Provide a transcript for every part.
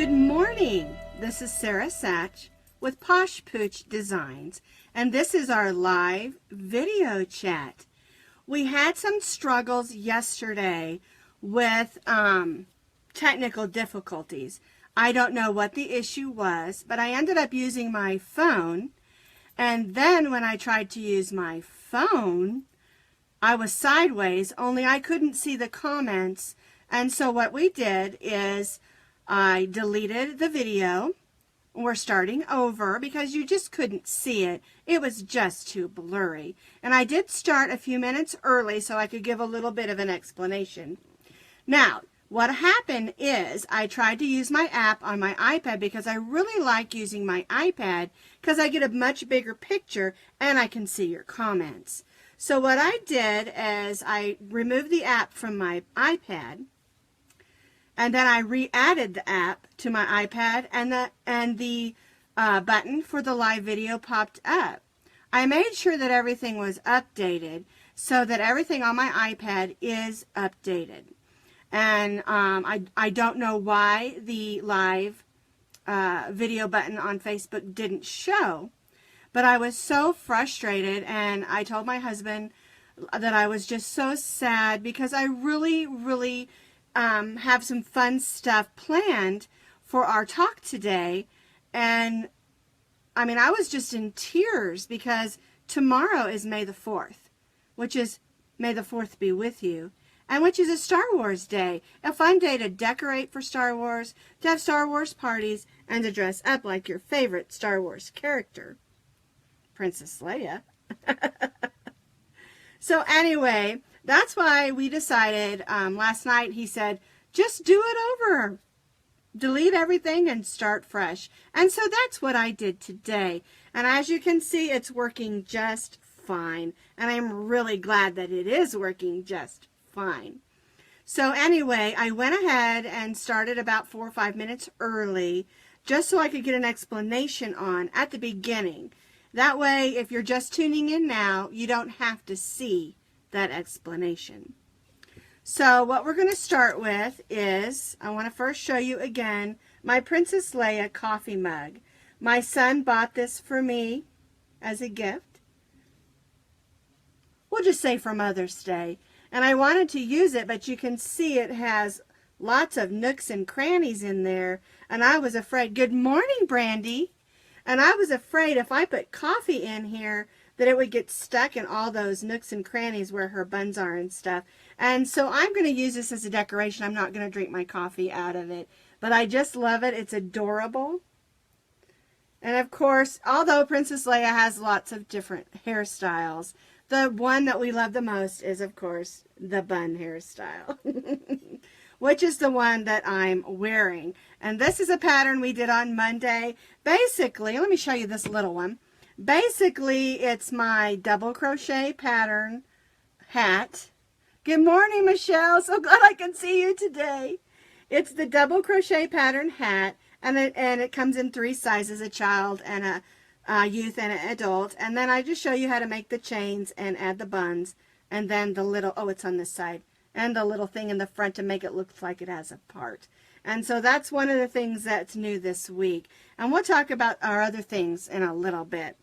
Good morning. This is Sara Sach with Posh Pooch Designs, and this is our live video chat. We had some struggles yesterday with technical difficulties. I don't know what the issue was, but I ended up using my phone, and then when I tried to use my phone, I was sideways, only I couldn't see the comments. And so what we did is I deleted the video. We're starting over because you just couldn't see it. It was just too blurry. And I did start a few minutes early so I could give a little bit of an explanation. Now, what happened is I tried to use my app on my iPad because I really like using my iPad because I get a much bigger picture and I can see your comments. So what I did is I removed the app from my iPad, and then I re-added the app to my iPad, and the button for the live video popped up. I made sure that everything was updated so that everything on my iPad is updated. And I don't know why the live video button on Facebook didn't show, but I was so frustrated, and I told my husband that I was just so sad because I really have some fun stuff planned for our talk today. And I mean, I was just in tears because tomorrow is May the 4th, which is May the 4th be with you, and which is a Star Wars day, a fun day to decorate for Star Wars, to have Star Wars parties, and to dress up like your favorite Star Wars character, Princess Leia. So anyway, that's why we decided last night, he said, just do it over. Delete everything and start fresh. And so that's what I did today. And as you can see, it's working just fine. And I'm really glad that it is working just fine. So anyway, I went ahead and started about 4 or 5 minutes early just so I could get an explanation on at the beginning. That way, if you're just tuning in now, you don't have to see that explanation. So what we're going to start with is, I want to first show you again my Princess Leia coffee mug. My son bought this for me as a gift. We'll just say for Mother's Day. And I wanted to use it, but you can see it has lots of nooks and crannies in there. And I was afraid, good morning, Brandy. And I was afraid if I put coffee in here that it would get stuck in all those nooks and crannies where her buns are and stuff. And so I'm going to use this as a decoration. I'm not going to drink my coffee out of it. But I just love it. It's adorable. And of course, although Princess Leia has lots of different hairstyles, the one that we love the most is, of course, the bun hairstyle, which is the one that I'm wearing. And this is a pattern we did on Monday. Basically, let me show you this little one. Basically, it's my double crochet pattern hat. Good morning, Michelle. So glad I can see you today. It's the double crochet pattern hat, and it comes in 3 sizes, a child and a youth and an adult. And then I just show you how to make the chains and add the buns, and then the little, oh, it's on this side, and the little thing in the front to make it look like it has a part. And so that's one of the things that's new this week. And we'll talk about our other things in a little bit.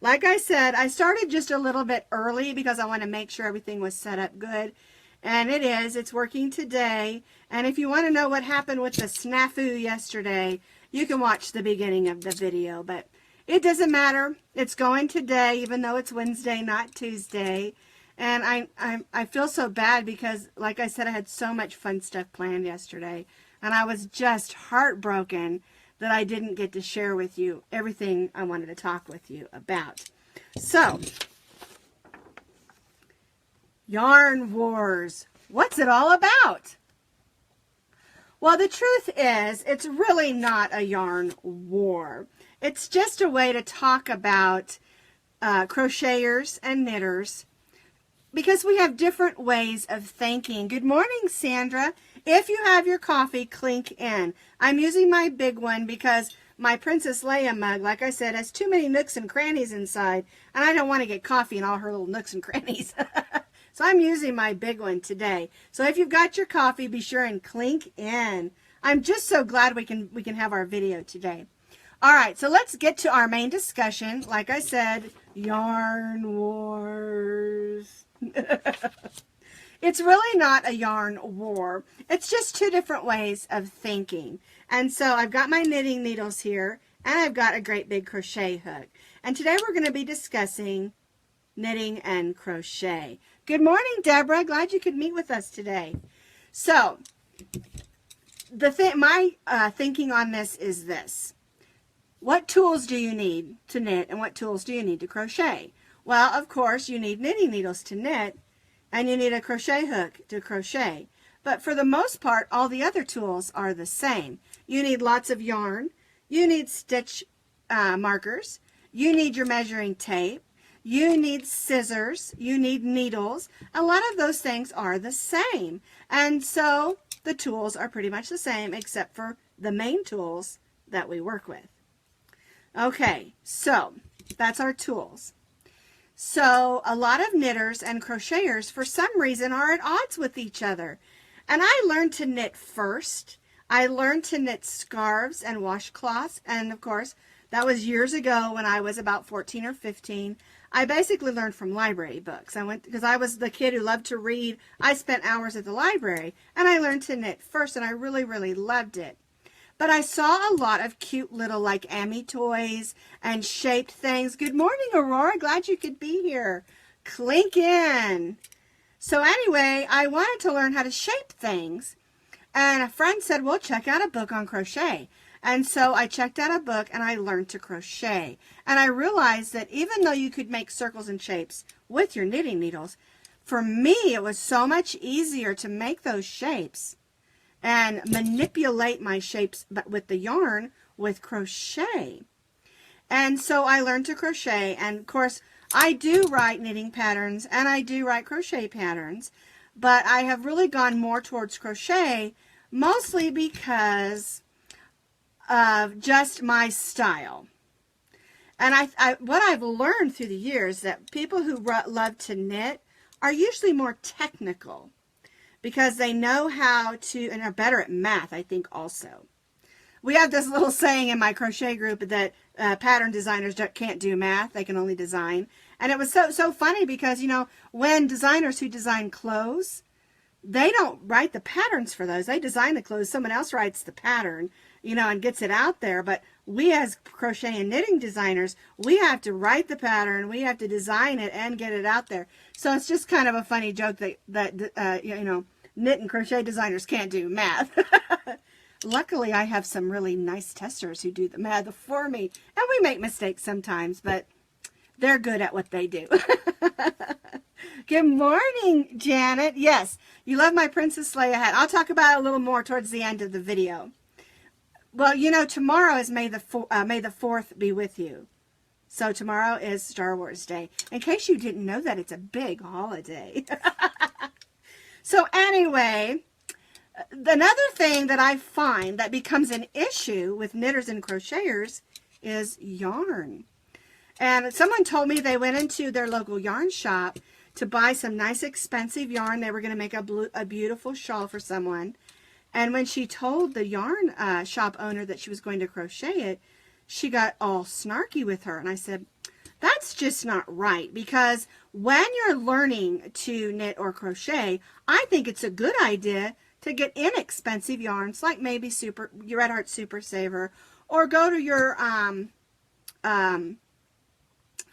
Like I said, I started just a little bit early because I want to make sure everything was set up good. And it is. It's working today. And if you want to know what happened with the snafu yesterday, you can watch the beginning of the video. But it doesn't matter. It's going today, even though it's Wednesday, not Tuesday. And I feel so bad because, like I said, I had so much fun stuff planned yesterday. And I was just heartbroken that I didn't get to share with you everything I wanted to talk with you about. So, Yarn Wars. What's it all about? Well, the truth is, it's really not a yarn war. It's just a way to talk about crocheters and knitters, because we have different ways of thinking. Good morning, Sandra. If you have your coffee, clink in. I'm using my big one because my Princess Leia mug, like I said, has too many nooks and crannies inside, and I don't want to get coffee in all her little nooks and crannies. So I'm using my big one today. So if you've got your coffee, be sure and clink in. I'm just so glad we can have our video today. All right, so let's get to our main discussion. Like I said, yarn wars. It's really not a yarn war. It's just two different ways of thinking. And so I've got my knitting needles here, and I've got a great big crochet hook. And today we're going to be discussing knitting and crochet. Good morning, Deborah. Glad you could meet with us today. So, my thinking on this is this. What tools do you need to knit, and what tools do you need to crochet? Well, of course, you need knitting needles to knit, and you need a crochet hook to crochet. But for the most part, all the other tools are the same. You need lots of yarn. You need stitch markers. You need your measuring tape. You need scissors. You need needles. A lot of those things are the same. And so the tools are pretty much the same except for the main tools that we work with. Okay, so that's our tools. So a lot of knitters and crocheters for some reason are at odds with each other. And I learned to knit first. I learned to knit scarves and washcloths, and of course that was years ago when I was about 14 or 15. I basically learned from library books. Because I was the kid who loved to read. I spent hours at the library, and I learned to knit first, and I really, really loved it. But I saw a lot of cute little like Amy toys and shaped things. Good morning, Aurora. Glad you could be here. Clink in. So anyway, I wanted to learn how to shape things. And a friend said, well, check out a book on crochet. And so I checked out a book and I learned to crochet. And I realized that even though you could make circles and shapes with your knitting needles, for me it was so much easier to make those shapes and manipulate my shapes but with the yarn with crochet. And so I learned to crochet, and of course I do write knitting patterns and I do write crochet patterns, but I have really gone more towards crochet mostly because of just my style. And what I've learned through the years that people who love to knit are usually more technical, because they know how to, and are better at math, I think, also. We have this little saying in my crochet group that pattern designers can't do math, they can only design. And it was so funny because, you know, when designers who design clothes, they don't write the patterns for those. They design the clothes, someone else writes the pattern, you know, and gets it out there. But we as crochet and knitting designers, we have to write the pattern, we have to design it and get it out there. So it's just kind of a funny joke that you know, knit and crochet designers can't do math. Luckily, I have some really nice testers who do the math for me. And we make mistakes sometimes, but they're good at what they do. Good morning, Janet. Yes, you love my Princess Leia hat. I'll talk about it a little more towards the end of the video. Well, you know, tomorrow is May the 4th be with you. So tomorrow is Star Wars Day. In case you didn't know that, it's a big holiday. So anyway, another thing that I find that becomes an issue with knitters and crocheters is yarn. And someone told me they went into their local yarn shop to buy some nice expensive yarn. They were going to make a beautiful shawl for someone. And when she told the yarn shop owner that she was going to crochet it, she got all snarky with her. And I said, that's just not right, because when you're learning to knit or crochet, I think it's a good idea to get inexpensive yarns, like maybe your Red Heart Super Saver, or go to your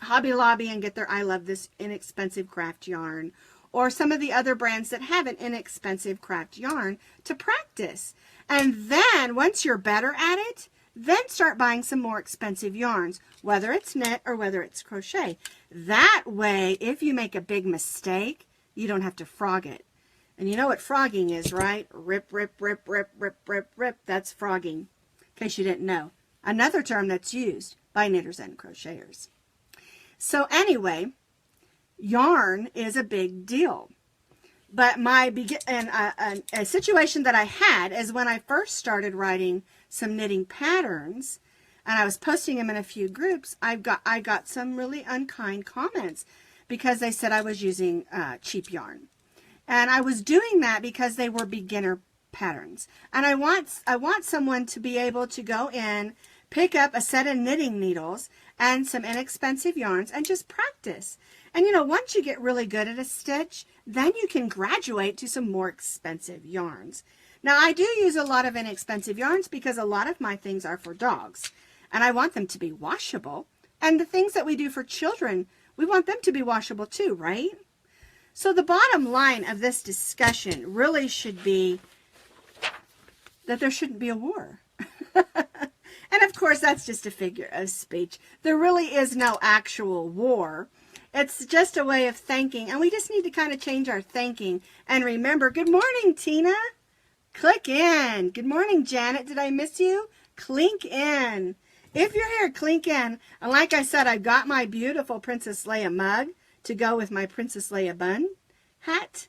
Hobby Lobby and get their I Love This inexpensive craft yarn, or some of the other brands that have an inexpensive craft yarn to practice. And then once you're better at it, then start buying some more expensive yarns, whether it's knit or whether it's crochet. That way, if you make a big mistake, you don't have to frog it. And you know what frogging is, right? Rip, rip, rip, rip, rip, rip, rip. That's frogging, in case you didn't know. Another term that's used by knitters and crocheters. So anyway, yarn is a big deal. But a situation that I had is when I first started writing some knitting patterns, and I was posting them in a few groups, I got some really unkind comments because they said I was using cheap yarn. And I was doing that because they were beginner patterns. And I want someone to be able to go in, pick up a set of knitting needles and some inexpensive yarns and just practice. And you know, once you get really good at a stitch, then you can graduate to some more expensive yarns. Now, I do use a lot of inexpensive yarns because a lot of my things are for dogs, and I want them to be washable. And the things that we do for children, we want them to be washable too, right? So the bottom line of this discussion really should be that there shouldn't be a war. And of course, that's just a figure of speech. There really is no actual war. It's just a way of thinking, and we just need to kind of change our thinking and remember. Good morning, Tina. Click in. Good morning, Janet. Did I miss you? Clink in. If you're here, clink in. And like I said, I've got my beautiful Princess Leia mug to go with my Princess Leia bun hat.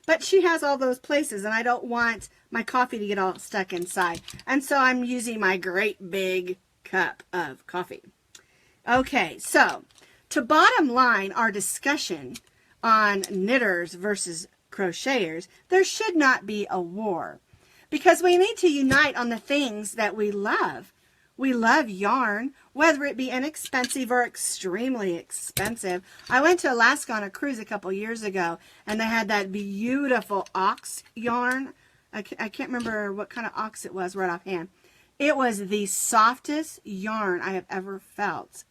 But she has all those places, and I don't want my coffee to get all stuck inside. And so I'm using my great big cup of coffee. Okay, so to bottom line our discussion on knitters versus crocheters, there should not be a war, because we need to unite on the things that we love. We love yarn, whether it be inexpensive or extremely expensive. I went to Alaska on a cruise a couple years ago, and they had that beautiful ox yarn. I can't remember what kind of ox it was right offhand. It was the softest yarn I have ever felt.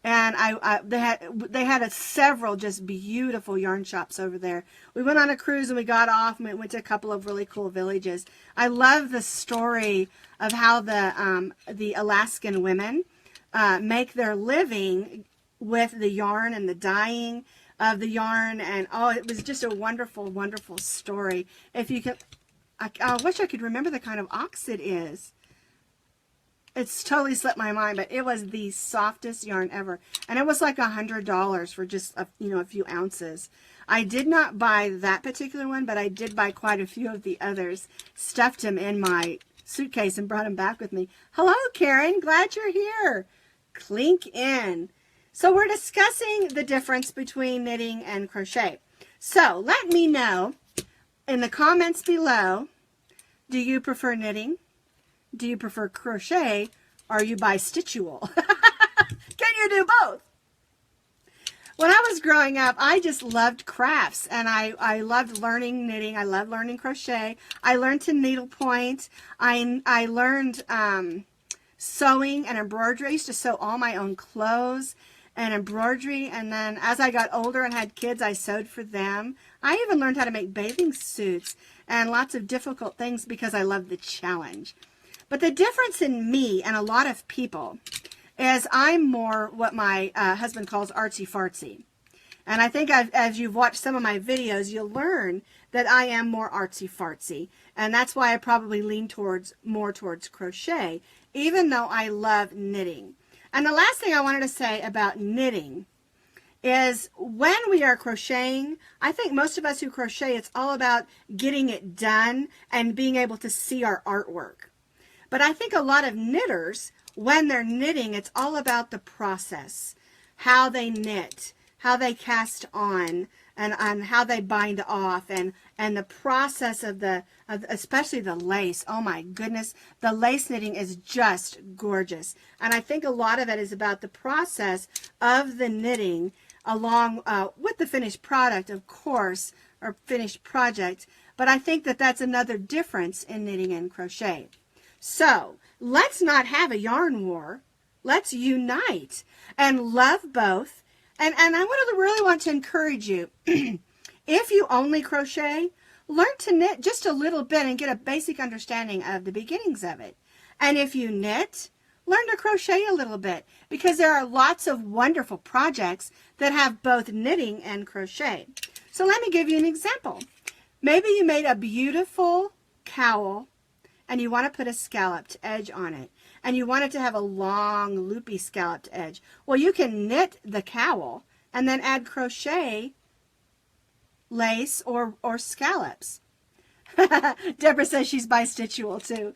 And they had several just beautiful yarn shops over there. We went on a cruise and we got off and we went to a couple of really cool villages. I love the story of how the Alaskan women make their living with the yarn and the dyeing of the yarn. And oh, it was just a wonderful, wonderful story. If you could, I wish I could remember the kind of ox it is. It's totally slipped my mind, but it was the softest yarn ever. And it was like $100 for just a few ounces. I did not buy that particular one, but I did buy quite a few of the others. Stuffed them in my suitcase and brought them back with me. Hello, Karen. Glad you're here. Clink in. So we're discussing the difference between knitting and crochet. So let me know in the comments below, do you prefer knitting? Do you prefer crochet? Or are you bistitchual? Can you do both? When I was growing up, I just loved crafts, and I loved learning knitting. I loved learning crochet. I learned to needlepoint. I learned sewing and embroidery. I used to sew all my own clothes and embroidery, and then as I got older and had kids, I sewed for them. I even learned how to make bathing suits and lots of difficult things because I loved the challenge. But the difference in me and a lot of people is I'm more what my husband calls artsy-fartsy. And I think as you've watched some of my videos, you'll learn that I am more artsy-fartsy. And that's why I probably lean more towards crochet, even though I love knitting. And the last thing I wanted to say about knitting is when we are crocheting, I think most of us who crochet, it's all about getting it done and being able to see our artwork. But I think a lot of knitters, when they're knitting, it's all about the process, how they knit, how they cast on, and how they bind off, and the process of especially the lace. Oh my goodness, the lace knitting is just gorgeous. And I think a lot of it is about the process of the knitting along with the finished product, of course, or finished project. But I think that that's another difference in knitting and crochet. So let's not have a yarn war. Let's unite and love both. And I really want to encourage you, if you only crochet, learn to knit just a little bit and get a basic understanding of the beginnings of it. And if you knit, learn to crochet a little bit, because there are lots of wonderful projects that have both knitting and crochet. So let me give you an example. Maybe you made a beautiful cowl and you want to put a scalloped edge on it, and you want it to have a long loopy scalloped edge. Well, you can knit the cowl and then add crochet lace or scallops. Deborah says she's bistitchual too.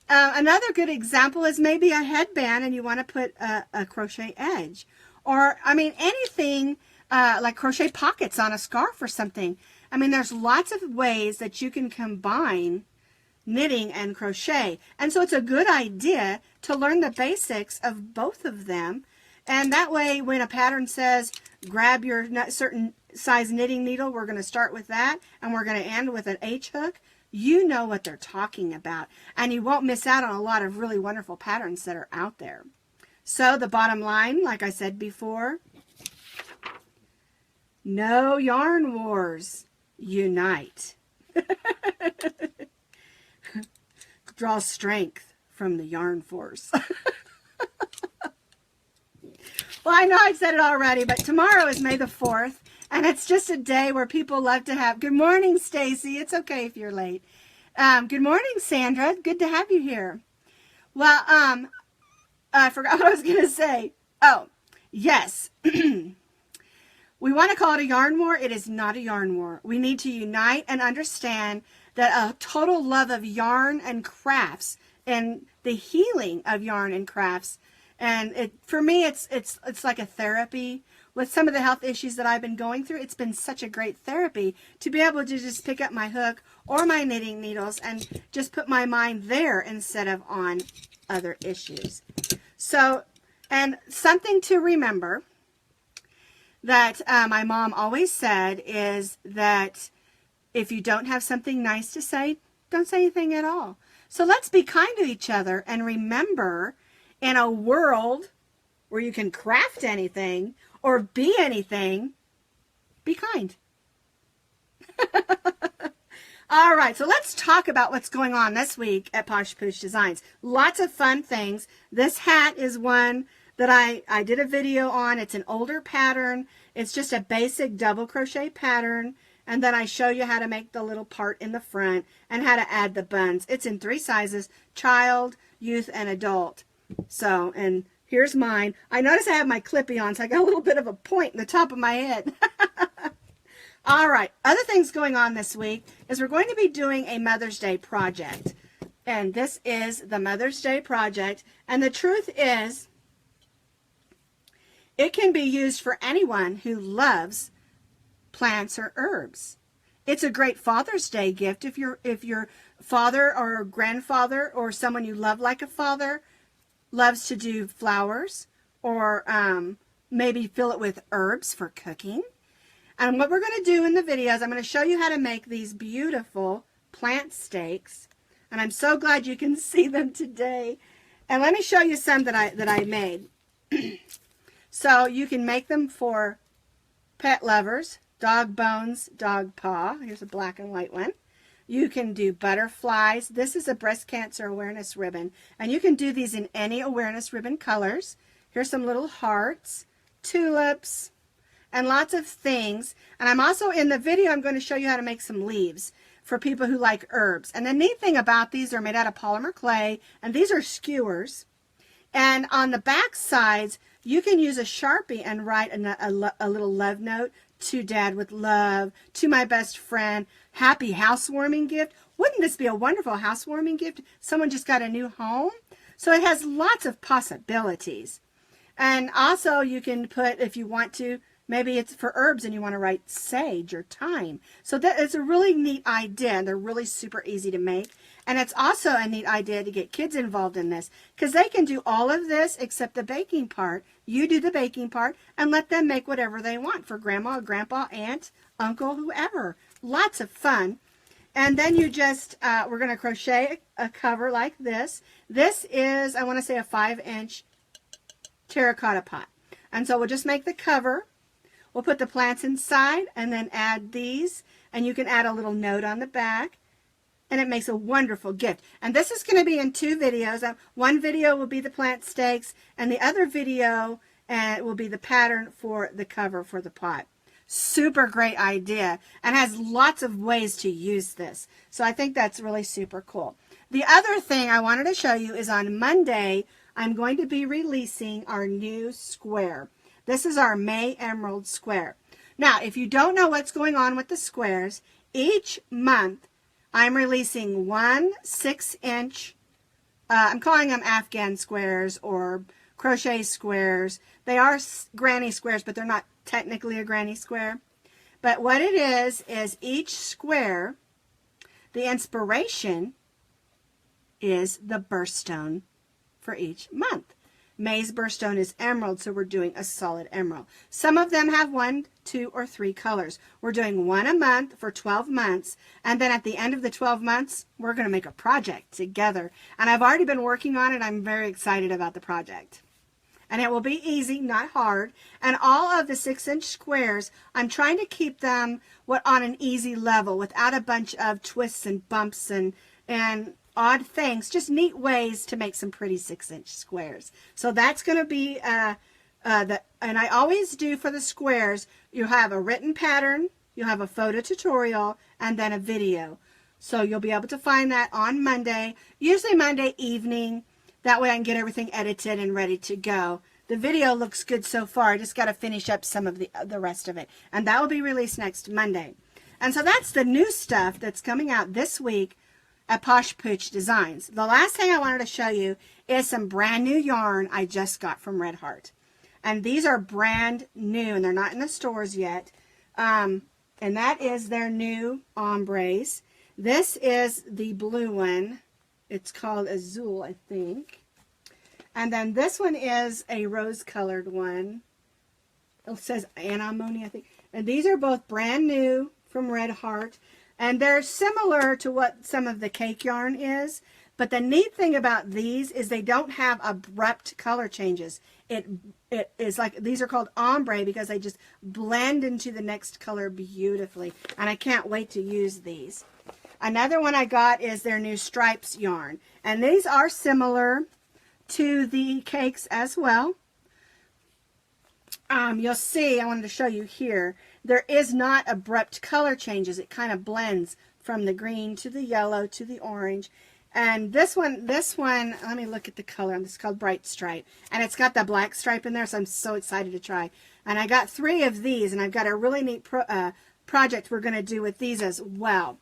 Another good example is maybe a headband and you want to put a crochet edge, or I mean anything like crochet pockets on a scarf or something. I mean, there's lots of ways that you can combine knitting and crochet. And so it's a good idea to learn the basics of both of them. And that way, when a pattern says, grab your certain size knitting needle, we're going to start with that, and we're going to end with an H hook, you know what they're talking about. And you won't miss out on a lot of really wonderful patterns that are out there. So the bottom line, like I said before, no yarn wars. Unite. Draw strength from the yarn force. Well, I know I've said it already, but tomorrow is May the 4th, and it's just a day where people love to have... Good morning, Stacy. It's okay if you're late. Good morning, Sandra. Good to have you here. Well, I forgot what I was going to say. Oh, yes. We want to call it a yarn war. It is not a yarn war. We need to unite and understand that a total love of yarn and crafts and the healing of yarn and crafts. And for me, it's like a therapy. With some of the health issues that I've been going through, it's been such a great therapy to be able to just pick up my hook or my knitting needles and just put my mind there instead of on other issues. So, and something to remember that my mom always said is that if you don't have something nice to say, don't say anything at all. So let's be kind to each other and remember, in a world where you can craft anything or be anything, be kind. All right, so let's talk about what's going on this week at Posh Pooch Designs. Lots of fun things. This hat is one that I did a video on. It's an older pattern. It's just a basic double crochet pattern. And then I show you how to make the little part in the front and how to add the buns. It's in 3 sizes, child, youth, and adult. So, and here's mine. I notice I have my clippy on, so I got a little bit of a point in the top of my head. All right, other things going on this week is we're going to be doing a Mother's Day project. And this is the Mother's Day project. And the truth is, it can be used for anyone who loves plants or herbs. It's a great Father's Day gift if your father or grandfather or someone you love like a father loves to do flowers, or maybe fill it with herbs for cooking. And what we're going to do in the videos, I'm going to show you how to make these beautiful plant stakes. And I'm so glad you can see them today. And let me show you some that I made. So you can make them for pet lovers, dog bones, dog paw. Here's a black and white one. You can do butterflies. This is a breast cancer awareness ribbon. And you can do these in any awareness ribbon colors. Here's some little hearts, tulips, and lots of things. And I'm also, in the video, I'm going to show you how to make some leaves for people who like herbs. And the neat thing about these, they're made out of polymer clay, and these are skewers. And on the back sides, you can use a Sharpie and write a little love note. To Dad with love, to my best friend, happy housewarming gift. Wouldn't this be a wonderful housewarming gift? Someone just got a new home. So it has lots of possibilities. And also you can put, if you want to, maybe it's for herbs and you want to write sage or thyme. So that it's a really neat idea, and they're really super easy to make. And it's also a neat idea to get kids involved in this, because they can do all of this except the baking part. You do the baking part and let them make whatever they want for grandma, grandpa, aunt, uncle, whoever. Lots of fun. And then you just, we're going to crochet a cover like this. This is, I want to say, a 5-inch terracotta pot. And so we'll just make the cover. We'll put the plants inside and then add these. And you can add a little note on the back. And it makes a wonderful gift. And this is going to be in 2 videos. One video will be the plant stakes, and the other video will be the pattern for the cover for the pot. Super great idea, and has lots of ways to use this. So I think that's really super cool. The other thing I wanted to show you is on Monday, I'm going to be releasing our new square. This is our May Emerald square. Now, if you don't know what's going on with the squares, each month I'm releasing 1 6-inch, I'm calling them Afghan squares or crochet squares. They are granny squares, but they're not technically a granny square. But what it is each square, the inspiration is the birthstone for each month. May's birthstone is emerald, so we're doing a solid emerald. Some of them have 1, 2, or 3 colors. We're doing one a month for 12 months, and then at the end of the 12 months, we're going to make a project together. And I've already been working on it. I'm very excited about the project. And it will be easy, not hard. And all of the 6-inch squares, I'm trying to keep them on an easy level without a bunch of twists and bumps and odd things, just neat ways to make some pretty 6-inch squares. So that's going to be, and I always do for the squares, you have a written pattern, you'll have a photo tutorial, and then a video. So you'll be able to find that on Monday, usually Monday evening. That way I can get everything edited and ready to go. The video looks good so far. I just got to finish up some of the rest of it. And that will be released next Monday. And so that's the new stuff that's coming out this week at Posh Pooch Designs. The last thing I wanted to show you is some brand new yarn I just got from Red Heart. And these are brand new, and they're not in the stores yet. And that is their new ombres. This is the blue one. It's called Azul, I think. And then this one is a rose-colored one. It says Anemone, I think. And these are both brand new from Red Heart. And they're similar to what some of the cake yarn is. But the neat thing about these is they don't have abrupt color changes. It is like, these are called ombre because they just blend into the next color beautifully. And I can't wait to use these. Another one I got is their new stripes yarn. And these are similar to the cakes as well. You'll see, I wanted to show you here, there is not abrupt color changes. It kind of blends from the green to the yellow to the orange. And this one, let me look at the color. This is called Bright Stripe. And it's got the black stripe in there, so I'm so excited to try. And I got 3 of these, and I've got a really neat project we're going to do with these as well.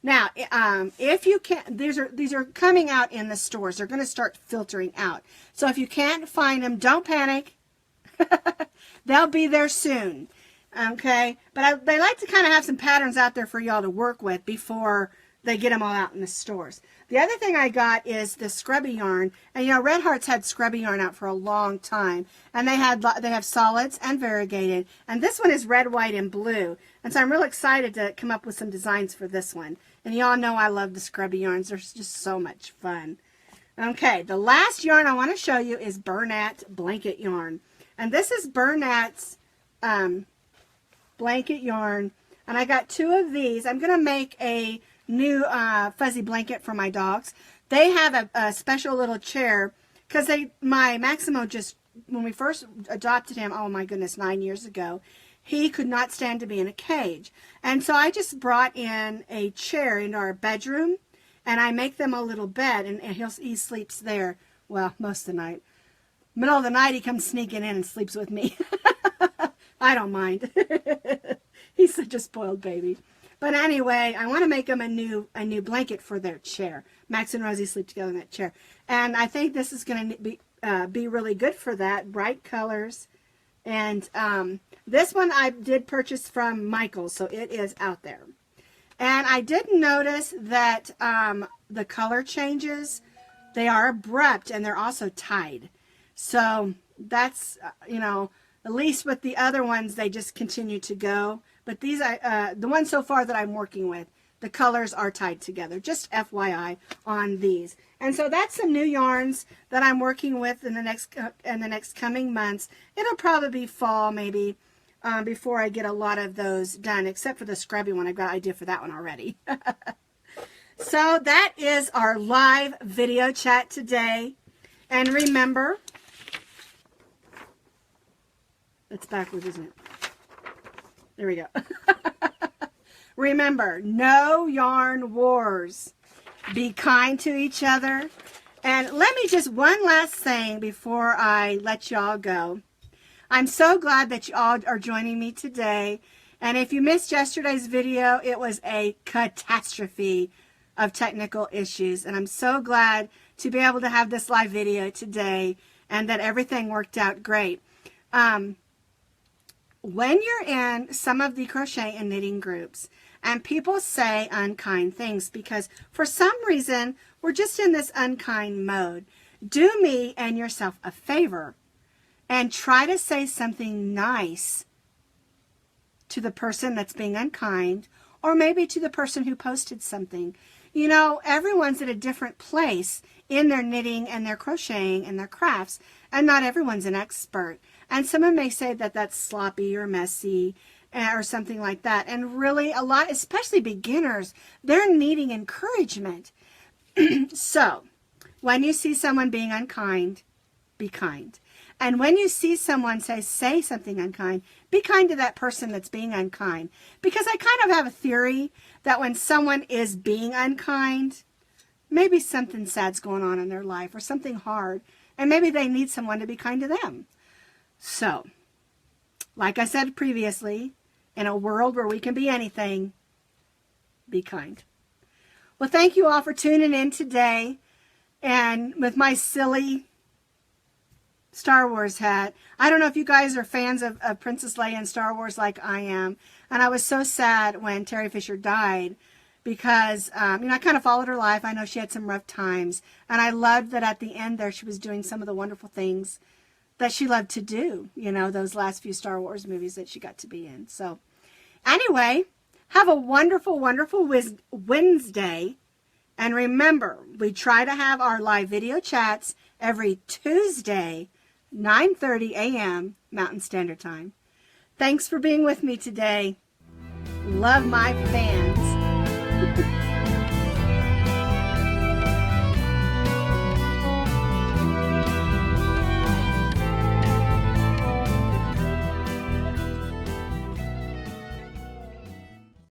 Now, if you can't, these are coming out in the stores. They're going to start filtering out. So if you can't find them, don't panic. They'll be there soon. Okay? But they like to kind of have some patterns out there for y'all to work with before they get them all out in the stores. The other thing I got is the scrubby yarn. And you know, Red Heart's had scrubby yarn out for a long time. And they have solids and variegated. And this one is red, white, and blue. And so I'm real excited to come up with some designs for this one. And y'all know I love the scrubby yarns. They're just so much fun. Okay, the last yarn I want to show you is Burnett blanket yarn. And this is Burnett's blanket yarn. And I got 2 of these. I'm going to make a new fuzzy blanket for my dogs. They have a special little chair because my Maximo just, when we first adopted him, oh my goodness, 9 years ago, he could not stand to be in a cage. And so I just brought in a chair into our bedroom, and I make them a little bed, and he sleeps there, well, most of the night. Middle of the night, he comes sneaking in and sleeps with me. I don't mind. He's such a spoiled baby. But anyway, I want to make them a new blanket for their chair. Max and Rosie sleep together in that chair. And I think this is going to be really good for that. Bright colors. And this one I did purchase from Michael's, so it is out there. And I did notice that the color changes, they are abrupt and they're also tied. So that's, you know, at least with the other ones, they just continue to go. But these, the ones so far that I'm working with, the colors are tied together. Just FYI on these. And so that's some new yarns that I'm working with in the next coming months. It'll probably be fall maybe before I get a lot of those done, except for the scrubby one. I've got an idea for that one already. So that is our live video chat today. And remember, it's backwards, isn't it? There we go. Remember, no yarn wars. Be kind to each other. And let me just, one last thing before I let y'all go. I'm so glad that you all are joining me today. And if you missed yesterday's video, it was a catastrophe of technical issues. And I'm so glad to be able to have this live video today and that everything worked out great. when you're in some of the crochet and knitting groups and people say unkind things because for some reason we're just in this unkind mode, do me and yourself a favor and try to say something nice to the person that's being unkind, or maybe to the person who posted something. You know, everyone's at a different place in their knitting and their crocheting and their crafts, and not everyone's an expert. And someone may say that that's sloppy or messy or something like that. And really a lot, especially beginners, they're needing encouragement. So when you see someone being unkind, be kind. And when you see someone say something unkind, be kind to that person that's being unkind. Because I kind of have a theory that when someone is being unkind, maybe something sad's going on in their life or something hard, and maybe they need someone to be kind to them. So, like I said previously, in a world where we can be anything, be kind. Well, thank you all for tuning in today. And with my silly Star Wars hat. I don't know if you guys are fans of Princess Leia and Star Wars like I am. And I was so sad when Terry Fisher died because, I kind of followed her life. I know she had some rough times. And I loved that at the end there she was doing some of the wonderful things that she loved to do. Those last few Star Wars movies that she got to be in. So anyway, have a wonderful, wonderful Wednesday. And remember, we try to have our live video chats every Tuesday, 9:30 a.m. Mountain Standard Time. Thanks for being with me today. Love my fans.